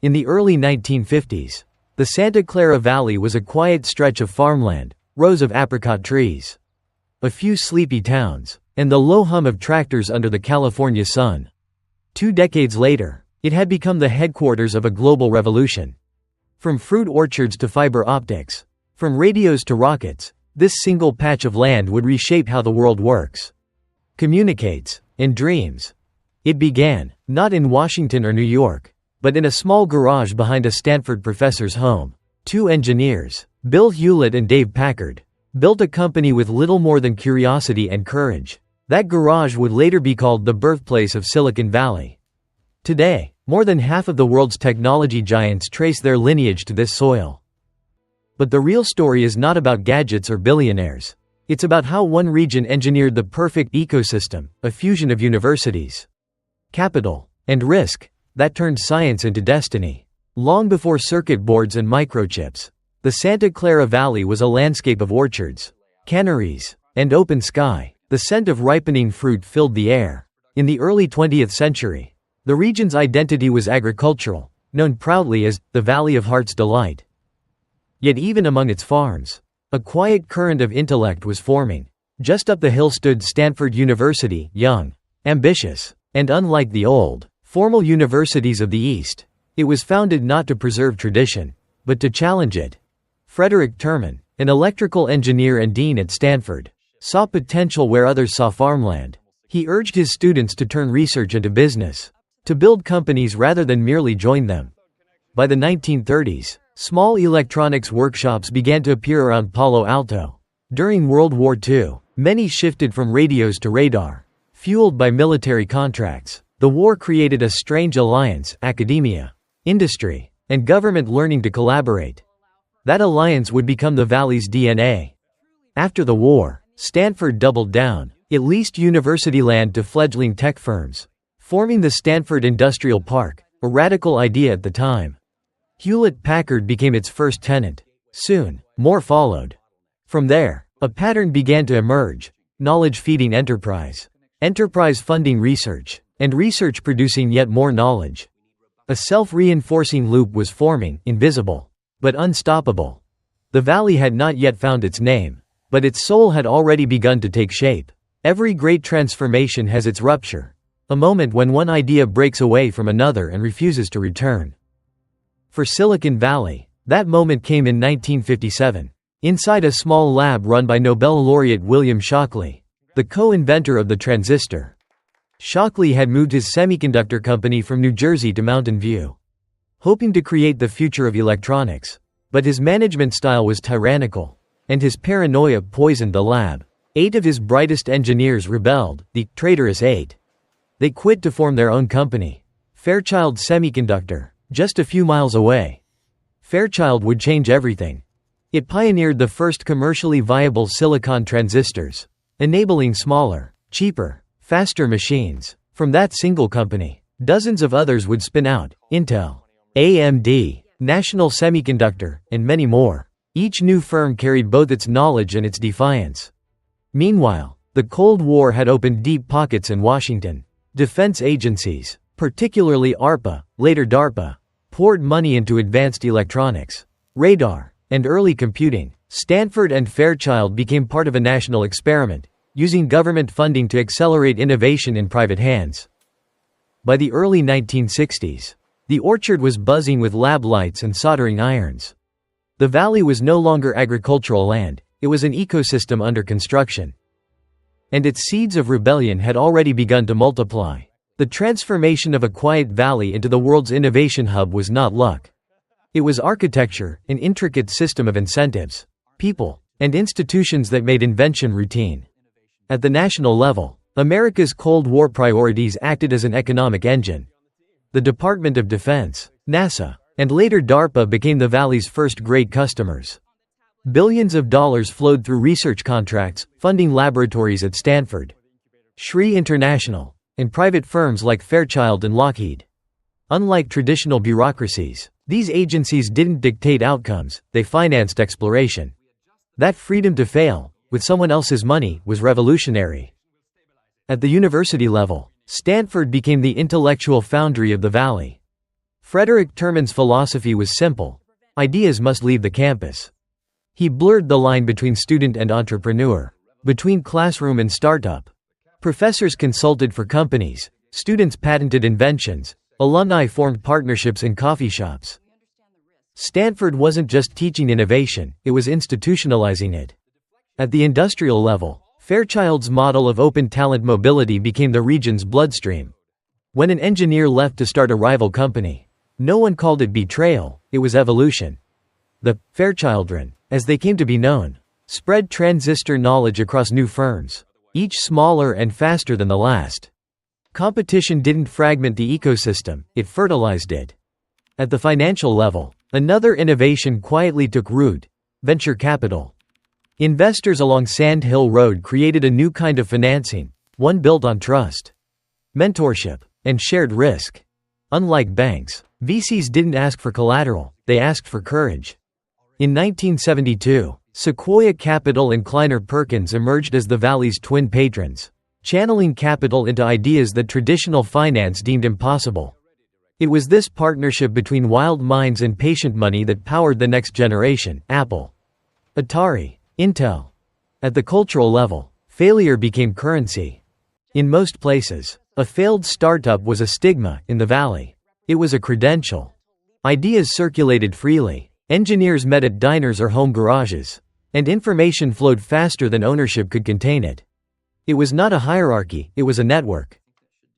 In the early 1950s, the Santa Clara Valley was a quiet stretch of farmland, rows of apricot trees, a few sleepy towns, and the low hum of tractors under the California sun. 2 decades later, it had become the headquarters of a global revolution. From fruit orchards to fiber optics, from radios to rockets, this single patch of land would reshape how the world works, communicates, and dreams. It began, not in Washington or New York, but in a small garage behind a Stanford professor's home. 2 engineers, Bill Hewlett and Dave Packard, built a company with little more than curiosity and courage. That garage would later be called the birthplace of Silicon Valley. Today, more than half of the world's technology giants trace their lineage to this soil. But the real story is not about gadgets or billionaires. It's about how one region engineered the perfect ecosystem, a fusion of universities, capital, and risk, that turned science into destiny. Long before circuit boards and microchips, the Santa Clara Valley was a landscape of orchards, canneries, and open sky. The scent of ripening fruit filled the air. In the early 20th century, the region's identity was agricultural, known proudly as the Valley of Heart's Delight. Yet even among its farms, a quiet current of intellect was forming. Just up the hill stood Stanford University, young, ambitious, and unlike the old, formal universities of the East. It was founded not to preserve tradition, but to challenge it. Frederick Terman, an electrical engineer and dean at Stanford, saw potential where others saw farmland. He urged his students to turn research into business, to build companies rather than merely join them. By the 1930s, small electronics workshops began to appear around Palo Alto. During World War II, many shifted from radios to radar. Fueled by military contracts, the war created a strange alliance: academia, industry, and government learning to collaborate. That alliance would become the Valley's DNA. After the war, Stanford doubled down. It leased university land to fledgling tech firms, forming the Stanford Industrial Park, a radical idea at the time. Hewlett-Packard became its first tenant. Soon, more followed. From there, a pattern began to emerge: knowledge-feeding enterprise, enterprise funding research, and research producing yet more knowledge. A self-reinforcing loop was forming, invisible, but unstoppable. The Valley had not yet found its name, but its soul had already begun to take shape. Every great transformation has its rupture, a moment when one idea breaks away from another and refuses to return. For Silicon Valley, that moment came in 1957, inside a small lab run by Nobel laureate William Shockley, the co-inventor of the transistor. Shockley had moved his semiconductor company from New Jersey to Mountain View, hoping to create the future of electronics. But his management style was tyrannical, and his paranoia poisoned the lab. 8 of his brightest engineers rebelled, the traitorous 8. They quit to form their own company, Fairchild Semiconductor, just a few miles away. Fairchild would change everything. It pioneered the first commercially viable silicon transistors, enabling smaller, cheaper, faster machines. From that single company, dozens of others would spin out: Intel, AMD, National Semiconductor, and many more. Each new firm carried both its knowledge and its defiance. Meanwhile, the Cold War had opened deep pockets in Washington. Defense agencies, particularly ARPA, later DARPA, poured money into advanced electronics, radar, and early computing. Stanford and Fairchild became part of a national experiment, using government funding to accelerate innovation in private hands. By the early 1960s, the orchard was buzzing with lab lights and soldering irons. The valley was no longer agricultural land, it was an ecosystem under construction. And its seeds of rebellion had already begun to multiply. The transformation of a quiet valley into the world's innovation hub was not luck. It was architecture, an intricate system of incentives, people, and institutions that made invention routine. At the national level, America's Cold War priorities acted as an economic engine. The Department of Defense, NASA, and later DARPA became the Valley's first great customers. Billions of dollars flowed through research contracts, funding laboratories at Stanford, Sri International, and private firms like Fairchild and Lockheed. Unlike traditional bureaucracies, these agencies didn't dictate outcomes, they financed exploration. That freedom to fail, with someone else's money, was revolutionary. At the university level, Stanford became the intellectual foundry of the Valley. Frederick Terman's philosophy was simple: ideas must leave the campus. He blurred the line between student and entrepreneur, between classroom and startup. Professors consulted for companies, students patented inventions, alumni formed partnerships in coffee shops. Stanford wasn't just teaching innovation, it was institutionalizing it. At the industrial level, Fairchild's model of open talent mobility became the region's bloodstream. When an engineer left to start a rival company, no one called it betrayal, it was evolution. The Fairchildren, as they came to be known, spread transistor knowledge across new firms, each smaller and faster than the last. Competition didn't fragment the ecosystem, it fertilized it. At the financial level, another innovation quietly took root: venture capital. Investors along Sand Hill Road created a new kind of financing, one built on trust, mentorship, and shared risk. Unlike banks, VCs didn't ask for collateral, they asked for courage. In 1972, Sequoia Capital and Kleiner Perkins emerged as the Valley's twin patrons, channeling capital into ideas that traditional finance deemed impossible. It was this partnership between wild minds and patient money that powered the next generation: Apple, Atari, Intel. At the cultural level, failure became currency. In most places, a failed startup was a stigma. In the Valley, it was a credential. Ideas circulated freely, engineers met at diners or home garages, and information flowed faster than ownership could contain it. It was not a hierarchy, it was a network.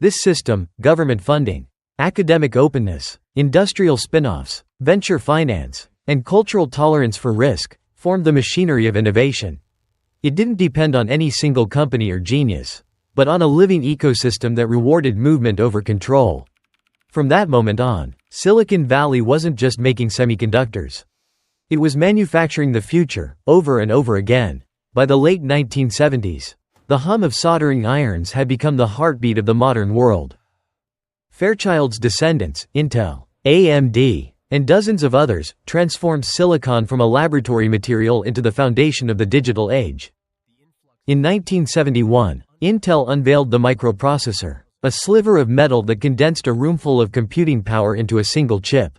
This system, government funding, academic openness, industrial spin-offs, venture finance, and cultural tolerance for risk, formed the machinery of innovation. It didn't depend on any single company or genius, but on a living ecosystem that rewarded movement over control. From that moment on, Silicon Valley wasn't just making semiconductors. It was manufacturing the future, over and over again. By the late 1970s, the hum of soldering irons had become the heartbeat of the modern world. Fairchild's descendants, Intel, AMD, and dozens of others, transformed silicon from a laboratory material into the foundation of the digital age. In 1971, Intel unveiled the microprocessor, a sliver of metal that condensed a roomful of computing power into a single chip.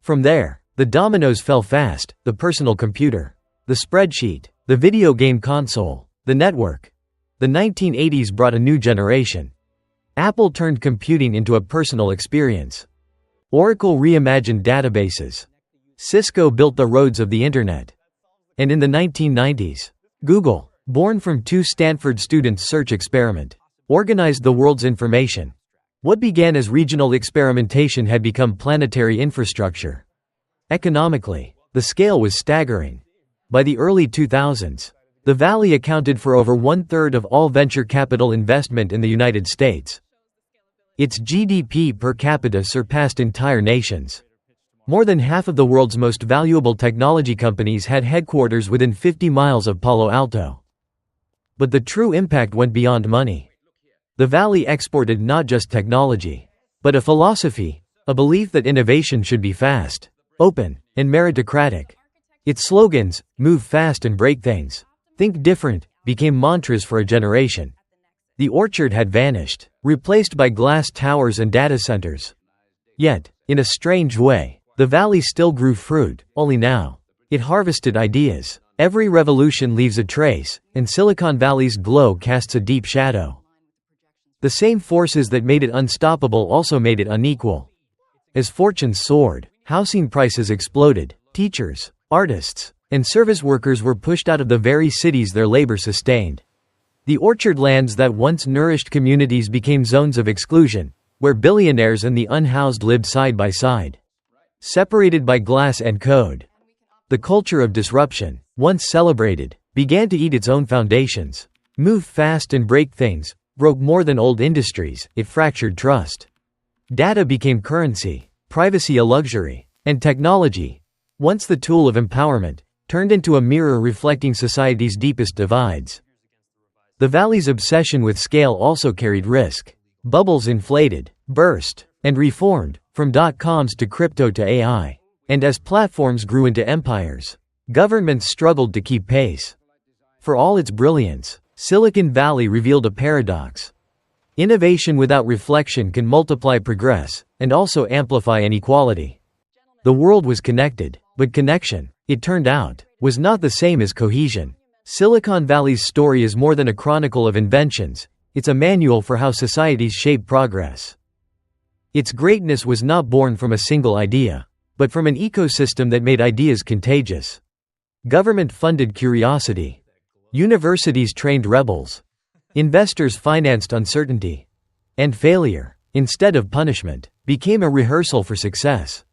From there, the dominoes fell fast: the personal computer, the spreadsheet, the video game console, the network. The 1980s brought a new generation. Apple turned computing into a personal experience. Oracle reimagined databases. Cisco built the roads of the internet. And in the 1990s, Google, born from two Stanford students' search experiment, organized the world's information. What began as regional experimentation had become planetary infrastructure. Economically, the scale was staggering. By the early 2000s, the Valley accounted for over one-third of all venture capital investment in the United States. Its GDP per capita surpassed entire nations. More than half of the world's most valuable technology companies had headquarters within 50 miles of Palo Alto. But the true impact went beyond money. The Valley exported not just technology, but a philosophy, a belief that innovation should be fast, open, and meritocratic. Its slogans, "Move fast and break things," "Think different," became mantras for a generation. The orchard had vanished, replaced by glass towers and data centers. Yet, in a strange way, the Valley still grew fruit, only now. It harvested ideas. Every revolution leaves a trace, and Silicon Valley's glow casts a deep shadow. The same forces that made it unstoppable also made it unequal. As fortunes soared, housing prices exploded, teachers, artists, and service workers were pushed out of the very cities their labor sustained. The orchard lands that once nourished communities became zones of exclusion, where billionaires and the unhoused lived side by side, separated by glass and code. The culture of disruption, once celebrated, began to eat its own foundations. Move fast and break things broke more than old industries, it fractured trust. Data became currency, privacy a luxury, and technology, once the tool of empowerment, turned into a mirror reflecting society's deepest divides. The Valley's obsession with scale also carried risk. Bubbles inflated, burst, and reformed, from dot-coms to crypto to AI. And as platforms grew into empires, governments struggled to keep pace. For all its brilliance, Silicon Valley revealed a paradox. Innovation without reflection can multiply progress, and also amplify inequality. The world was connected, but connection, it turned out, was not the same as cohesion. Silicon Valley's story is more than a chronicle of inventions, it's a manual for how societies shape progress. Its greatness was not born from a single idea, but from an ecosystem that made ideas contagious. Government funded curiosity. Universities trained rebels. Investors financed uncertainty. And failure, instead of punishment, became a rehearsal for success.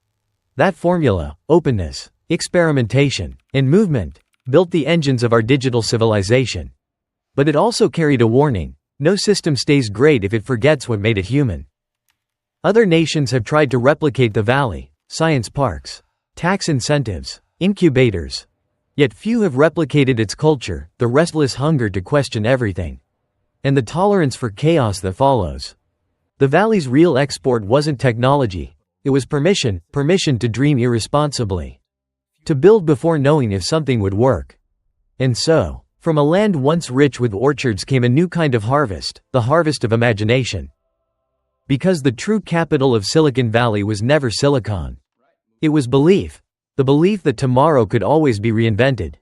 That formula, openness, experimentation, and movement, built the engines of our digital civilization. But it also carried a warning: no system stays great if it forgets what made it human. Other nations have tried to replicate the Valley: science parks, tax incentives, incubators. Yet few have replicated its culture, the restless hunger to question everything, and the tolerance for chaos that follows. The Valley's real export wasn't technology, it was permission to dream irresponsibly. To build before knowing if something would work. And so, from a land once rich with orchards came a new kind of harvest, the harvest of imagination. Because the true capital of Silicon Valley was never silicon. It was belief. The belief that tomorrow could always be reinvented.